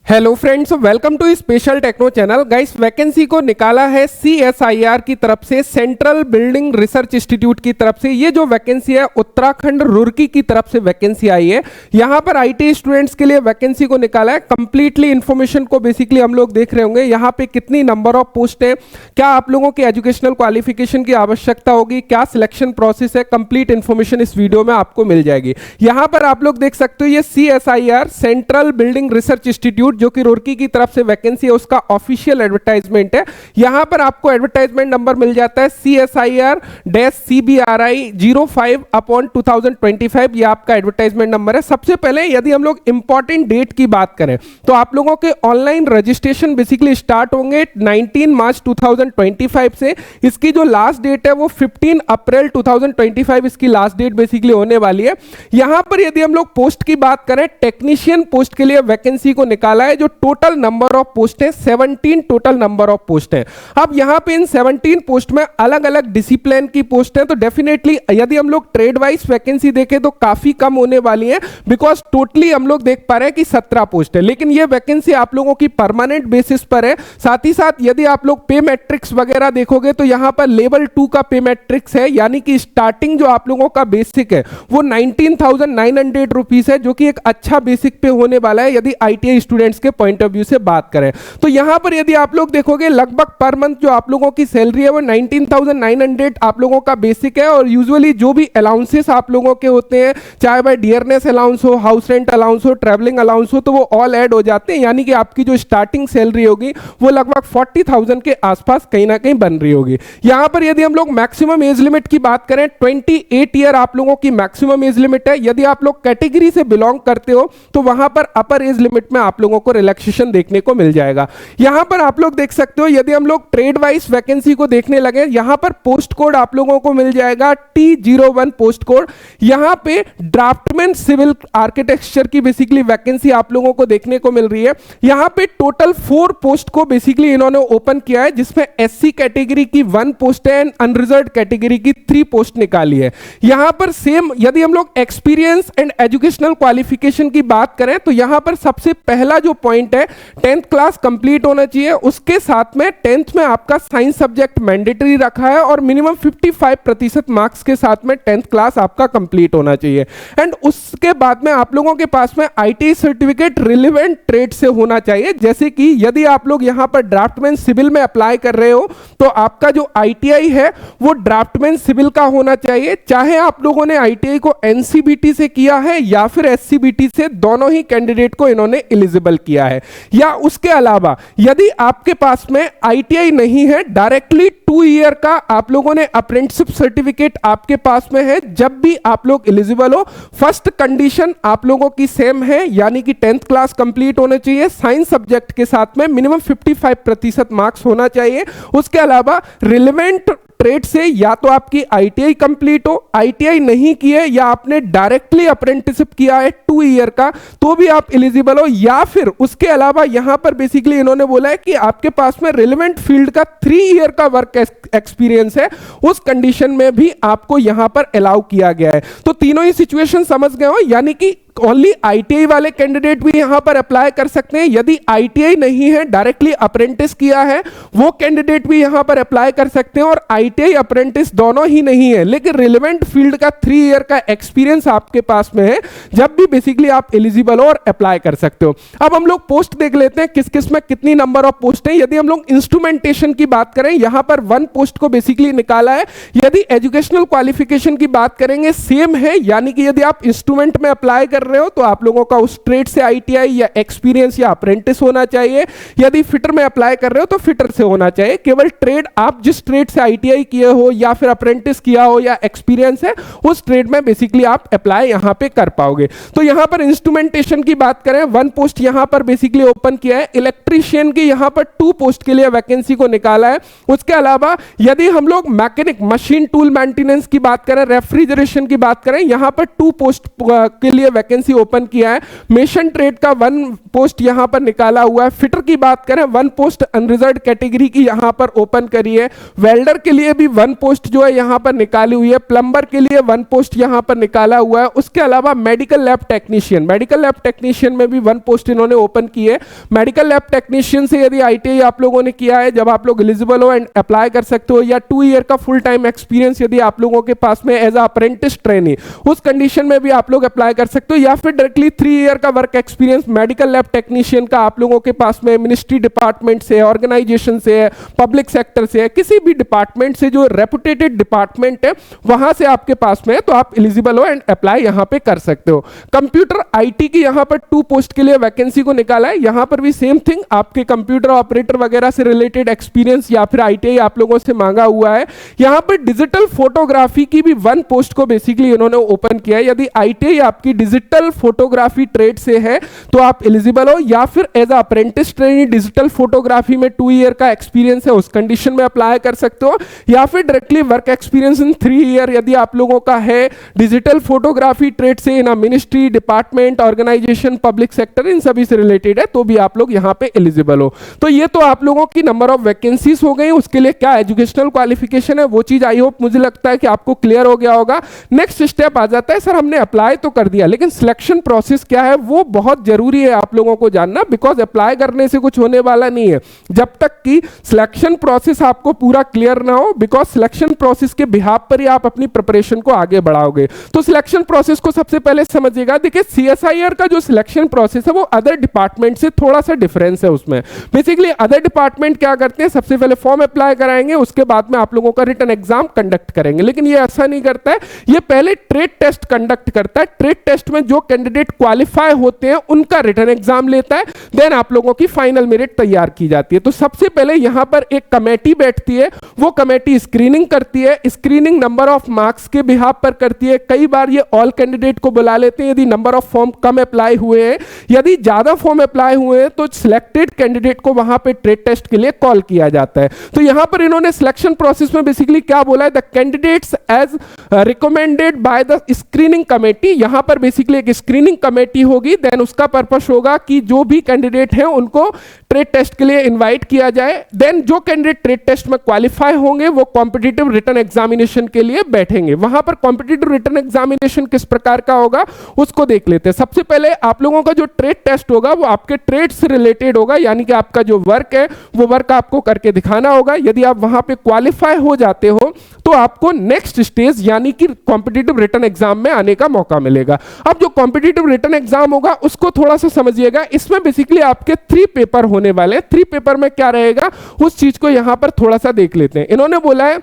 Hello friends, welcome to Special Techno channel. Guys, vacancy को निकाला है CSIR की तरफ से, सेंट्रल बिल्डिंग रिसर्च इंस्टीट्यूट की तरफ से। ये जो वैकेंसी है उत्तराखंड रुड़की की तरफ से वैकेंसी आई है। यहाँ पर IT स्टूडेंट्स के लिए वैकेंसी को निकाला है। कंप्लीटली इन्फॉर्मेशन को बेसिकली हम लोग देख रहे होंगे। यहाँ पे कितनी नंबर ऑफ पोस्ट है, क्या आप लोगों की एजुकेशनल क्वालिफिकेशन की आवश्यकता होगी, क्या सिलेक्शन प्रोसेस है, कंप्लीट इन्फॉर्मेशन इस वीडियो में आपको मिल जाएगी। यहाँ पर आप लोग देख सकते हो ये CSIR central building research institute जो कि रुड़की की तरफ से वैकेंसी है, उसका ऑफिशियल एडवर्टाइजमेंट है। यहां पर आपको एडवर्टाइजमेंट नंबर मिल जाता है CSIR-CBRI 05/2025। ये आपका एडवर्टाइजमेंट नंबर है। सबसे पहले यदि हम लोग इंपॉर्टेंट डेट की बात करें तो आप लोगों के ऑनलाइन रजिस्ट्रेशन बेसिकली स्टार्ट होंगे 19 मार्च 2025 से। इसकी जो लास्ट डेट है वो 15 अप्रैल 2025 इसकी लास्ट डेट बेसिकली होने वाली है। यहां पर यदि हम लोग पोस्ट की बात करें, टेक्नीशियन पोस्ट के लिए वैकेंसी को निकाला है। जो टोटल नंबर ऑफ पोस्ट है 17 टोटल नंबर ऑफ पोस्ट है। अब यहां पे इन 17 पोस्ट में अलग अलग डिसिप्लिन की पोस्ट है, तो डेफिनेटली यदि हम लोग ट्रेड वाइज वैकेंसी देखें तो काफी कम होने वाली है, बिकॉज टोटली हम लोग देख पा रहे हैं कि 17 पोस्ट है। लेकिन ये वैकेंसी आप लोगों की परमानेंट बेसिस पर है। साथ ही साथ यदि आप लोग पे मैट्रिक्स वगैरह देखोगे तो यहां पर लेवल 2 का पे मैट्रिक्स है, यानी कि स्टार्टिंग जो आप लोगों का बेसिक है वो 19,900 रुपीज है, जो कि एक अच्छा बेसिक पे होने वाला है यदि ITI स्टूडेंट्स के पॉइंट ऑफ व्यू से बात करें। तो यहां पर यदि आप लोग देखोगे लगभग पर मंथ जो आप लोगों की सैलरी है वो 19,900 आप लोगों का बेसिक है। और यूजुअली जो भी अलाउंसेस आप लोगों के होते हैं, चाहे वह डियरनेस अलाउंस हो, हाउस रेंट अलाउंस हो, ट्रैवलिंग अलाउंस हो, तो वो ऑल ऐड हो जाते हैं, यानी कि आपकी जो स्टार्टिंग सैलरी होगी वो लगभग 40,000 के आसपास कहीं ना कहीं बन रही होगी। यहां पर यदि हम लोग मैक्सिमम एज लिमिट की बात करें, 28 ईयर आप लोगों की मैक्सिमम एज लिमिट है। यदि आप लोग कैटेगरी से बिलोंग करते हो तो वहां पर अपर एज लिमिट में आप लोगों को रिलैक्सेशन देखने को मिल जाएगा। यहां पर आप लोग देख सकते हो यदि हम लोग ट्रेड वाइज वैकेंसी को देखने लगे, यहां पर पोस्ट कोड आप लोगों को मिल जाएगा T01 पोस्ट कोड। यहां पे ड्राफ्टमैन सिविल आर्किटेक्चर की बेसिकली वैकेंसी आप लोगों को देखने को मिल रही है। यहां पे टोटल 4 पोस्ट को बेसिकली इन्होंने ओपन किया है, जिसमें SC कैटेगरी की 1 पोस्ट है एंड अनरिजर्व्ड कैटेगरी की 3 पोस्ट निकाली है। यहां पर सेम यदि हम लोग एक्सपीरियंस एंड एजुकेशनल क्वालिफिकेशन की बात करें तो यहां पर सबसे पहला जो पॉइंट है 10th क्लास कंप्लीट होना चाहिए। उसके साथ में 10th में आपका साइंस सब्जेक्ट मैंडेटरी रखा है और मिनिमम 55% मार्क्स के साथ में 10th क्लास आपका कंप्लीट होना चाहिए। एंड उसके बाद में आप लोगों के पास में ITI सर्टिफिकेट रिलेवेंट ट्रेड से होना चाहिए। जैसे कि यदि आप लोग यहां पर ड्राफ्टमैन सिविल में अप्लाई कर रहे हो तो आपका जो ITI है वो ड्राफ्टमैन सिविल का होना चाहिए, चाहे आप लोगों ने ITI को NCBT से किया है या फिर SCBT से, दोनों ही कैंडिडेट को इन्होंने एलिजिबल किया है। या उसके अलावा यदि आपके पास में ITI नहीं है, डायरेक्टली 2 ईयर का आप लोगों ने अप्रेंटिसशिप सर्टिफिकेट आपके पास में है, जब भी आप लोग एलिजिबल हो। फर्स्ट कंडीशन आप लोगों की सेम है, यानी कि 10th क्लास कंप्लीट होने चाहिए, साइंस सब्जेक्ट के साथ में मिनिमम 55% मार्क्स होना चाहिए। उसके अलावा रिलेवेंट ट्रेड से या तो आपकी ITI कंप्लीट हो, ITI नहीं की है, या आपने डायरेक्टली अप्रेंटिसशिप किया है 2 ईयर का, तो भी आप एलिजिबल हो। या फिर उसके अलावा यहां पर बेसिकली इन्होंने बोला है कि आपके पास में रिलेवेंट फील्ड का 3 ईयर का वर्क एक्सपीरियंस है, उस कंडीशन में भी आपको यहां पर अलाउ किया गया है। तो तीनों ही सिचुएशन समझ गए हो, यानी कि ओनली ITI वाले कैंडिडेट भी यहां पर अप्लाई कर सकते हैं। यदि ITI नहीं है, डायरेक्टली अप्रेंटिस किया है, वो कैंडिडेट भी यहां पर अप्लाई कर सकते हैं। और ITI अप्रेंटिस दोनों ही नहीं है, लेकिन रिलेवेंट फील्ड का 3 ईयर का एक्सपीरियंस आपके पास में है, जब भी बेसिकली आप एलिजिबल हो और अप्लाई कर सकते हो। अब हम लोग पोस्ट देख लेते हैं किस किस में कितनी नंबर ऑफ पोस्ट है। यदि हम लोग इंस्ट्रूमेंटेशन की बात करें, यहां पर 1 पोस्ट को बेसिकली निकाला है। यदि एजुकेशनल क्वालिफिकेशन की बात करेंगे, सेम है, यानी कि यदि आप इंस्ट्रूमेंट में अप्लाई कर रहे हो तो आप लोगों का उस ट्रेड से ITI या एक्सपीरियंस या अप्रेंटिस होना चाहिए। यदि फिटर में अप्लाई कर रहे हो तो फिटर से होना चाहिए। केवल ट्रेड आप जिस ट्रेड से ITI किए हो या फिर अप्रेंटिस किया हो या एक्सपीरियंस है, उस ट्रेड में बेसिकली आप अप्लाई यहां पे कर पाओगे। तो यहां पर इंस्ट्रूमेंटेशन की बात करें, 1 पोस्ट यहां पर बेसिकली ओपन किया है। इलेक्ट्रीशियन की यहां पर 2 पोस्ट के लिए वैकेंसी को निकाला है। उसके अलावा यदि हम लोग मैकेनिक मशीन टूल मेंटेनेंस की बात करें, रेफ्रिजरेशन की बात करें, यहां पर 2 पोस्ट के लिए वैकेंसी वैकेंसी ओपन किया है। मेशन ट्रेड का 1 पोस्ट यहां पर निकाला हुआ है। फिटर की बात करें 1 पोस्ट अनरिजर्व्ड कैटेगरी की यहां पर ओपन करी है। वेल्डर के लिए भी 1 पोस्ट जो है यहां पर निकाली हुई है। प्लम्बर के लिए 1 पोस्ट यहां पर निकाला हुआ है। उसके अलावा मेडिकल लैब टेक्नीशियन में भी 1 पोस्ट इन्होंने ओपन की है। मेडिकल लैब टेक्नीशियन से यदि आईटीआई आप लोगों ने किया है, जब आप लोग एलिजिबल हो एंड अप्लाई कर सकते हो, या 2 ईयर का फुल टाइम एक्सपीरियंस यदि आप लोगों के पास में एज अप्रेंटिस ट्रेनी, उस कंडीशन में भी आप लोग अप्लाई कर सकते हो। या फिर डायरेक्टली 3 ईयर का work experience medical lab technician का आप लोगों के पास में मिनिस्ट्री डिपार्टमेंट से, ऑर्गेनाइजेशन से है, पब्लिक सेक्टर से है, किसी भी डिपार्टमेंट से जो रेपुटेटेड डिपार्टमेंट है वहां से आपके पास में है, तो आप एलिजिबल हो एंड अप्लाई यहां पे कर सकते हो। कंप्यूटर आईटी की यहां पर 2 पोस्ट के लिए वैकेंसी को निकाला है। यहां पर भी सेम थिंग, आपके कंप्यूटर ऑपरेटर वगैरह से रिलेटेड एक्सपीरियंस या फिर आईटीआई आप लोगों से मांगा हुआ है। यहां पर डिजिटल फोटोग्राफी की भी 1 पोस्ट को बेसिकली इन्होंने ओपन किया है। यदि आईटीआई आपकी डिजिटल फोटोग्राफी ट्रेड से है तो आप एलिजिबल हो, या फिर as apprentice trainee digital photography में 2 ईयर का एक्सपीरियंस है, उस कंडीशन में अप्लाई कर सकते हो। या फिर directly work experience in 3 year यदि आप लोगों का है डिजिटल फोटोग्राफी ट्रेड से, in ministry, department, organisation, public sector, इन सभी से रिलेटेड है, तो भी आप लोग यहां पे एलिजिबल हो। तो ये तो आप लोगों की नंबर ऑफ वैकेंसीज हो गई। उसके लिए क्या एजुकेशनल क्वालिफिकेशन है वो चीज आई होप मुझे लगता है कि आपको क्लियर हो गया होगा। नेक्स्ट स्टेप आ जाता है, सर हमने अप्लाई तो कर दिया लेकिन सिलेक्शन प्रोसेस क्या है वो बहुत जरूरी है आप लोगों को जानना, बिकॉज अप्लाई करने से कुछ होने वाला नहीं है जब तक कि सिलेक्शन प्रोसेस आपको पूरा क्लियर ना हो, बिकॉज सिलेक्शन प्रोसेस के बिहाफ पर ही आप अपनी प्रिपरेशन को आगे बढ़ाओगे। तो सिलेक्शन प्रोसेस को सबसे पहले समझिएगा। देखिए सीएसआईआर का जो सिलेक्शन प्रोसेस है वो अदर डिपार्टमेंट से थोड़ा सा डिफरेंस है। उसमें बेसिकली अदर डिपार्टमेंट क्या करते हैं, सबसे पहले फॉर्म अप्लाई कराएंगे, उसके बाद में आप लोगों का रिटन एग्जाम कंडक्ट करेंगे। लेकिन ये ऐसा नहीं करता है, ये पहले ट्रेड टेस्ट कंडक्ट करता है। ट्रेड टेस्ट में जो कैंडिडेट क्वालिफाई होते हैं उनका रिटन एग्जाम लेता है, देन आप लोगों की फाइनल मेरिट तैयार की जाती है। तो सबसे पहले यहां पर एक कमेटी बैठती है, वो कमेटी स्क्रीनिंग करती है। स्क्रीनिंग नंबर ऑफ मार्क्स के बिहाफ पर करती है। कई बार ये ऑल कैंडिडेट को बुला लेते हैं यदि number of form come apply हुए हैं। यदि ज्यादा फॉर्म अप्लाई हुए हैं तो सिलेक्टेड कैंडिडेट को वहां पे ट्रेड टेस्ट के लिए कॉल किया जाता है। तो यहां पर इन्होंने सिलेक्शन प्रोसेस में बेसिकली क्या बोला है, the candidates as recommended by the screening committee. यहां पर बेसिकली एक स्क्रीनिंग कमेटी होगी, देन उसका पर्पस होगा कि जो भी कैंडिडेट हैं उनको ट्रेड टेस्ट के लिए इनवाइट किया जाए। देन जो कैंडिडेट ट्रेड टेस्ट में क्वालिफाई होंगे वो कॉम्पिटिटिव रिटन एग्जामिनेशन के लिए बैठेंगे। वहां पर कॉम्पिटिटिव रिटन एग्जामिनेशन किस प्रकार का होगा उसको देख लेते हैं। सबसे पहले आप लोगों का जो ट्रेड टेस्ट होगा वो आपके ट्रेड से रिलेटेड होगा, यानी कि आपका जो वर्क है वो वर्क आपको करके दिखाना होगा। यदि आप वहां पे क्वालिफाई हो जाते हो तो आपको नेक्स्ट स्टेज यानी कि कॉम्पिटिटिव रिटन एग्जाम में आने का मौका मिलेगा। अब जो कॉम्पिटिटिव रिटन एग्जाम होगा उसको थोड़ा सा समझिएगा। इसमें बेसिकली आपके 3 पेपर होने वाले हैं। 3 पेपर में क्या रहेगा उस चीज को यहां पर थोड़ा सा देख लेते हैं। इन्होंने बोला है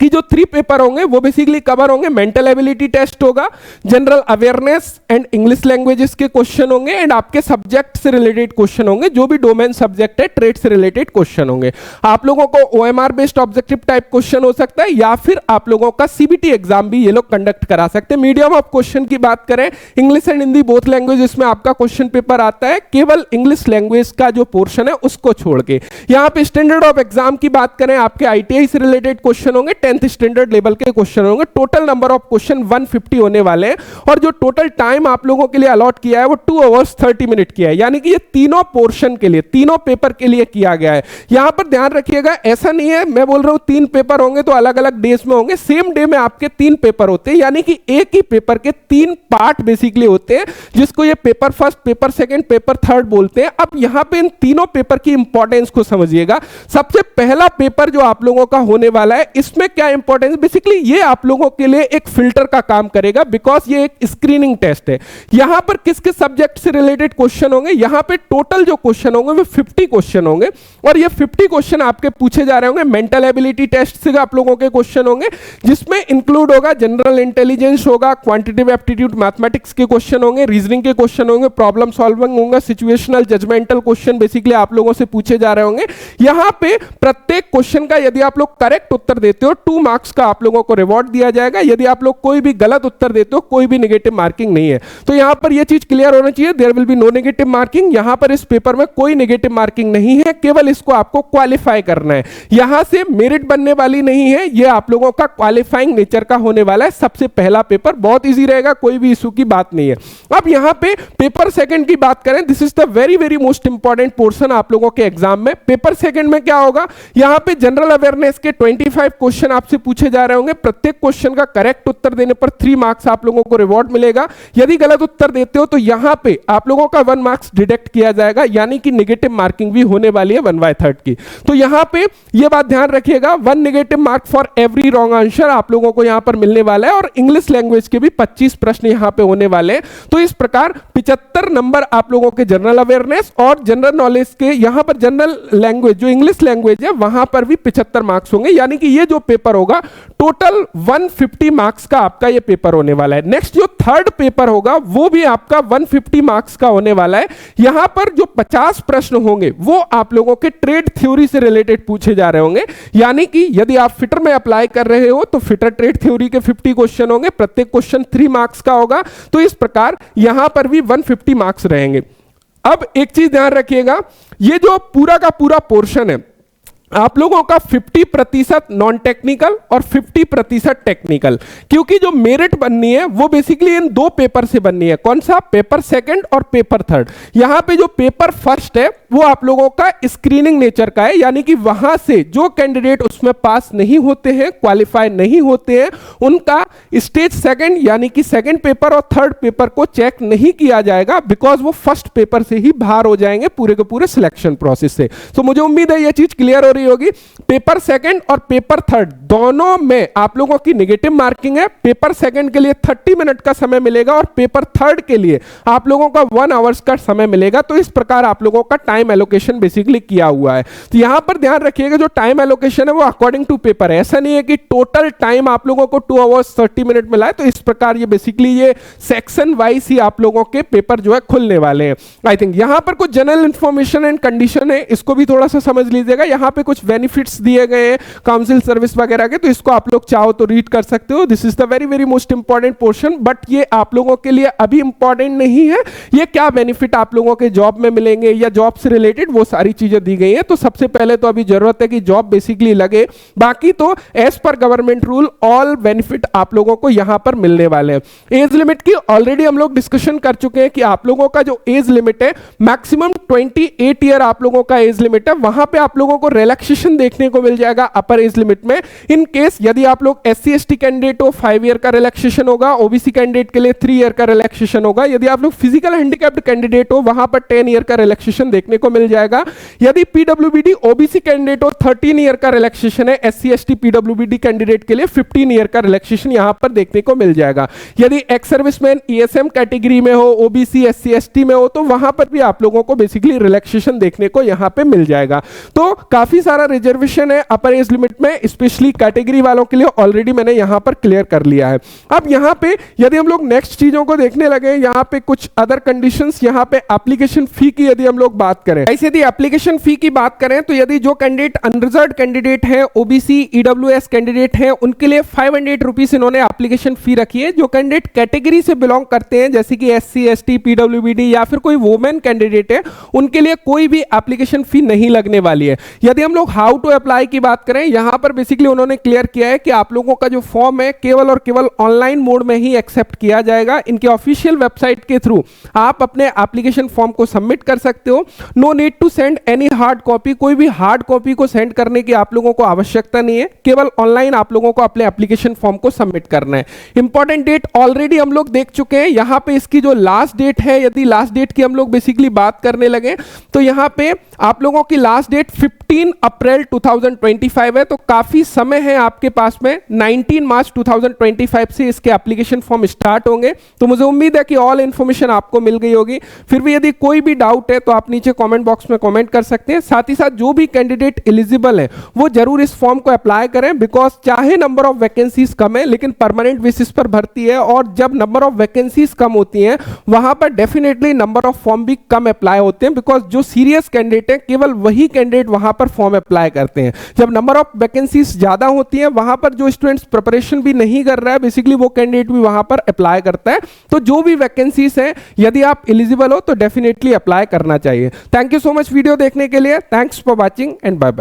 कि जो 3 पेपर होंगे वो बेसिकली कवर होंगे, मेंटल एबिलिटी टेस्ट होगा, general awareness and English languages के क्वेश्चन होंगे, एंड आपके सब्जेक्ट से रिलेटेड क्वेश्चन होंगे, जो भी डोमेन सब्जेक्ट है ट्रेड से रिलेटेड क्वेश्चन होंगे। आप लोगों को OMR based objective type question हो सकता है, या फिर आप लोगों का सीबीटी एग्जाम भी ये लोग कंडक्ट करा सकते हैं। मीडियम ऑफ क्वेश्चन की बात करें, English and Hindi both language इसमें आपका क्वेश्चन पेपर आता है, केवल इंग्लिश लैंग्वेज का जो पोर्शन है उसको छोड़ के। यहां पे स्टैंडर्ड ऑफ एग्जाम की बात करें, आपके आईटीआई से रिलेटेड क्वेश्चन होंगे, 10th स्टैंडर्ड लेवल के क्वेश्चन होंगे। टोटल नंबर ऑफ क्वेश्चन 150 होने वाले हैं, और जो टोटल टाइम आप लोगों के लिए अलॉट किया है वो 2 hours 30 मिनट किया है, यानी कि ये तीनों पोर्शन के लिए, तीनों पेपर के लिए किया गया है। यहां पर ध्यान रखिएगा, ऐसा नहीं है मैं बोल रहा हूं 3 पेपर होंगे तो अलग अलग डेज में होंगे, सेम डे में आपके 3 पेपर होते हैं, यानी कि एक ही पेपर के 3 पार्ट बेसिकली होते हैं, जिसको ये paper first, paper second, paper third बोलते हैं। अब यहां पे इन तीनों पेपर की इंपॉर्टेंस को समझिएगा। सबसे पहला पेपर जो आप लोगों का होने वाला है, इसमें क्या इंपॉर्टेंस, बेसिकली ये आप लोगों के लिए एक फिल्टर का काम करेगा, बिकॉज ये एक स्क्रीनिंग टेस्ट है। यहां पर किस किस सब्जेक्ट से रिलेटेड क्वेश्चन होंगे, यहां पे टोटल जो क्वेश्चन होंगे वो 50 क्वेश्चन होंगे, और ये 50 क्वेश्चन आपके पूछे जा रहे होंगे। मेंटल एबिलिटी टेस्ट से आप लोगों के क्वेश्चन होंगे, जिसमें इंक्लूड होगा जनरल इंटेलिजेंस होगा, क्वांटिटेटिव एप्टीट्यूड मैथमेटिक्स के क्वेश्चन होंगे, रीजनिंग के क्वेश्चन होंगे, प्रॉब्लम सॉल्विंग होगा, सिचुएशनल जजमेंटल क्वेश्चन बेसिकली आप लोगों से पूछे जा रहे होंगे। यहां पे प्रत्येक क्वेश्चन का यदि आप लोग करेक्ट उत्तर देते हो 2 मार्क्स का आप लोगों को रिवॉर्ड दिया जाएगा यदि आप लोग कोई भी गलत उत्तर देते हो, कोई भी नेगेटिव मार्किंग नहीं है। तो यहां पर यह चीज क्लियर होना चाहिए, there will be no negative marking. यहां पर इस पेपर में कोई नेगेटिव मार्किंग नहीं है, केवल इसको आपको क्वालिफाई करना है, यहां से मेरिट बनने वाली नहीं है, यह आप लोगों का क्वालिफाइंग नेचर का होने वाला है। सबसे पहला पेपर बहुत इजी रहेगा, कोई भी इशू की बात नहीं है। अब यहां पे पेपर सेकंड की बात करें, this is the very very most important portion आप लोगों के एग्जाम में। पेपर सेकंड में क्या होगा, यहां पे जनरल अवेयरनेस के 25 क्वेश्चन आपसे पूछे जा रहे होंगे। प्रत्येक क्वेश्चन का करेक्ट उत्तर देने पर 3 मार्क्स आप लोगों को रिवॉर्ड मिलेगा। यदि गलत उत्तर देते हो तो यहां पे आप लोगों का 1 मार्क्स डिडक्ट किया जाएगा, यानी कि नेगेटिव मार्किंग भी होने वाली है 1/3 की। तो यहां पे यह बात ध्यान रखिएगा, 1 negative mark for every wrong answer आप लोगों को यहां पर मिलने वाला है, और इंग्लिश लैंग्वेज के भी 25 प्रश्न यहां पे होने वाले हैं। तो इस प्रकार 75 नंबर आप लोगों के जनरल अवेयरनेस और जनरल नॉलेज के, यहां पर जनरल लैंग्वेज जो इंग्लिश लैंग्वेज है वहां पर भी 75 मार्क्स होंगे, यानी कि ये जो पेपर होगा टोटल 150 मार्क्स का आपका ये पेपर होने वाला है। नेक्स्ट जो थर्ड पेपर होगा वो भी आपका 150 मार्क्स का होने वाला है। यहां पर जो 50 प्रश्न होंगे वो आप लोगों के ट्रेड थ्योरी से रिलेटेड पूछे जा रहे होंगे, यानी कि यदि आप फिटर में अप्लाई कर रहे हो तो फिटर ट्रेड थ्योरी के 50 क्वेश्चन होंगे, प्रत्येक क्वेश्चन 3 मार्क्स का होगा। तो इस प्रकार यहां पर भी 150 मार्क्स रहेंगे। अब एक चीज ध्यान रखिएगा, ये जो पूरा का पूरा पोर्शन है आप लोगों का 50% नॉन टेक्निकल और 50% टेक्निकल, क्योंकि जो मेरिट बननी है वो बेसिकली इन 2 पेपर से बननी है। कौन सा, पेपर सेकंड और पेपर थर्ड। यहां पे जो पेपर फर्स्ट है वो आप लोगों का स्क्रीनिंग नेचर का है, यानी कि वहां से जो कैंडिडेट उसमें पास नहीं होते हैं, क्वालिफाई नहीं होते हैं, उनका स्टेज सेकंड यानी कि सेकंड पेपर और थर्ड पेपर को चेक नहीं किया जाएगा, बिकॉज वो फर्स्ट पेपर से ही बाहर हो जाएंगे पूरे के पूरे सिलेक्शन प्रोसेस से। तो मुझे उम्मीद है यह चीज क्लियर हो रही होगी। पेपर सेकंड और पेपर थर्ड दोनों में आप लोगों की नेगेटिव मार्किंग है। पेपर सेकंड के लिए 30 मिनट का समय मिलेगा और पेपर थर्ड के लिए आप लोगों का 1 आवर्स का समय मिलेगा। तो इस प्रकार आप लोगों का टाइम एलोकेशन बेसिकली किया हुआ है। तो यहां पर ध्यान रखिएगा, जो टाइम एलोकेशन है वो अकॉर्डिंग टू पेपर है, ऐसा नहीं है कि टोटल टाइम आप लोगों को 2 आवर्स 30 मिनट मिला है। तो इस प्रकार ये बेसिकली ये सेक्शन वाइज ही आप लोगों के पेपर जो है खुलने वाले हैं। आई थिंक यहां पर कुछ जनरल इंफॉर्मेशन एंड कंडीशन है, इसको भी थोड़ा सा समझ लीजिएगा। यहां पे कुछ बेनिफिट्स दिए गए हैं काउंसिल सर्विस वगैरह के, तो इसको आप लोग चाहो तो रीड कर सकते हो। This is the very very most important portion, but ये आप लोगों के लिए अभी इंपॉर्टेंट नहीं है। ये क्या बेनिफिट आप लोगों के जॉब में मिलेंगे या जॉब से रिलेटेड वो सारी चीजें दी गई है। तो सबसे पहले तो अभी जरूरत है कि जॉब बेसिकली लगे, बाकी तो as per government rule all benefit आप लोगों को यहां पर मिलने वाले हैं। एज लिमिट की ऑलरेडी हम लोग डिस्कशन कर चुके हैं कि आप लोगों का जो एज लिमिट है मैक्सिमम 28 ईयर आप लोगों का एज लिमिट है। वहां पे आप लोगों को रिलैक्सेशन देखने को मिल जाएगा अपर एज लिमिट में। इन केस यदि आप लोग SC ST कैंडिडेट हो 5 ईयर का रिलैक्सेशन होगा, OBC कैंडिडेट के लिए 3 ईयर का रिलैक्सेशन होगा। यदि आप लोग फिजिकल हैंडिकैप्ड कैंडिडेट हो वहां पर 10 ईयर का रिलैक्सेशन देखने को मिल जाएगा। यदि PWBD OBC कैंडिडेट हो 13 ईयर का रिलैक्सेशन है। SC ST PWBD कैंडिडेट के लिए 15 ईयर का रिलैक्सेशन यहां पर देखने को मिल जाएगा। यदि एक्स सर्विसमैन ESM कैटेगरी में हो, OBC SC ST में हो, तो वहां पर भी आप लोगों को बेसिकली रिलैक्सेशन देखने को यहां पे मिल जाएगा। तो काफी सारा रिजर्वेशन है अपर एज लिमिट में, स्पेशली कैटेगरी वालों के लिए ऑलरेडी मैंने यहां पर क्लियर कर लिया है। अब यहां पे यदि हम लोग नेक्स्ट चीजों को देखने लगे, यहां पे कुछ अदर कंडीशंस, यहां पे एप्लीकेशन फी की यदि हम लोग बात करें, ऐसे यदि एप्लीकेशन फी की बात करें तो यदि जो कैंडिडेट अनरिजर्व्ड कैंडिडेट है, OBC EWS कैंडिडेट है, उनके लिए 500 रुपीज इन्होंने एप्लीकेशन फी रखी है। जो कैंडिडेट कैटेगरी से बिलोंग करते हैं जैसे कि SC ST PWBD या फिर कोई वुमेन कैंडिडेट है, उनके लिए कोई भी एप्लीकेशन फी नहीं लगने वाली है। यदि हम लोग हाउ टू अप्लाई की बात करें, यहां पर बेसिकली उन्होंने क्लियर किया है कि आप लोगों का जो फॉर्म है केवल और केवल ऑनलाइन मोड में ही एक्सेप्ट किया जाएगा। इनके ऑफिशियल वेबसाइट के थ्रू आप अपने एप्लीकेशन फॉर्म को सबमिट कर सकते हो। No need to send any hard copy, कोई भी हार्ड कॉपी को सेंड करने की आप लोगों को आवश्यकता नहीं है, केवल ऑनलाइन आप लोगों को अपने एप्लीकेशन फॉर्म को सबमिट करना है। इंपॉर्टेंट डेट ऑलरेडी हम लोग देख चुके हैं। यहां पे इसकी जो लास्ट डेट है, यदि लास्ट डेट की हम लोग बेसिकली बात करने लगे तो यहां पे आप लोगों की लास्ट डेट 15 अप्रैल 2025 है। तो काफी समय है आपके पास में। 19 मार्च 2025 से इसके एप्लीकेशन फॉर्म स्टार्ट होंगे। तो मुझे उम्मीद है कि ऑल इंफॉर्मेशन आपको मिल गई होगी। फिर भी यदि कोई भी डाउट है तो आप नीचे कमेंट बॉक्स में कमेंट कर सकते हैं। साथ ही साथ जो भी कैंडिडेट एलिजिबल है वो जरूर इस फॉर्म को अप्लाई करें, बिकॉज चाहे नंबर ऑफ वैकेंसीज कम है लेकिन परमानेंट बेसिस पर भर्ती है, और जब नंबर ऑफ वैकेंसीज कम होती हैं वहां पर डेफिनेटली नंबर ऑफ फॉर्म भी कम अप्लाई होते हैं, बिकॉज जो सीरियस कैंडिडेट है केवल वही कैंडिडेट वहां पर फॉर्म अप्लाई करते हैं। जब नंबर ऑफ वैकेंसीज ज्यादा होती हैं वहां पर जो स्टूडेंट्स प्रिपरेशन भी नहीं कर रहा है बेसिकली वो कैंडिडेट भी वहां पर अप्लाई करता है। तो जो भी वैकेंसीज हैं यदि आप एलिजिबल हो तो डेफिनेटली अप्लाई करना चाहिए। Thank you so much video देखने के लिए। Thanks for watching and bye bye.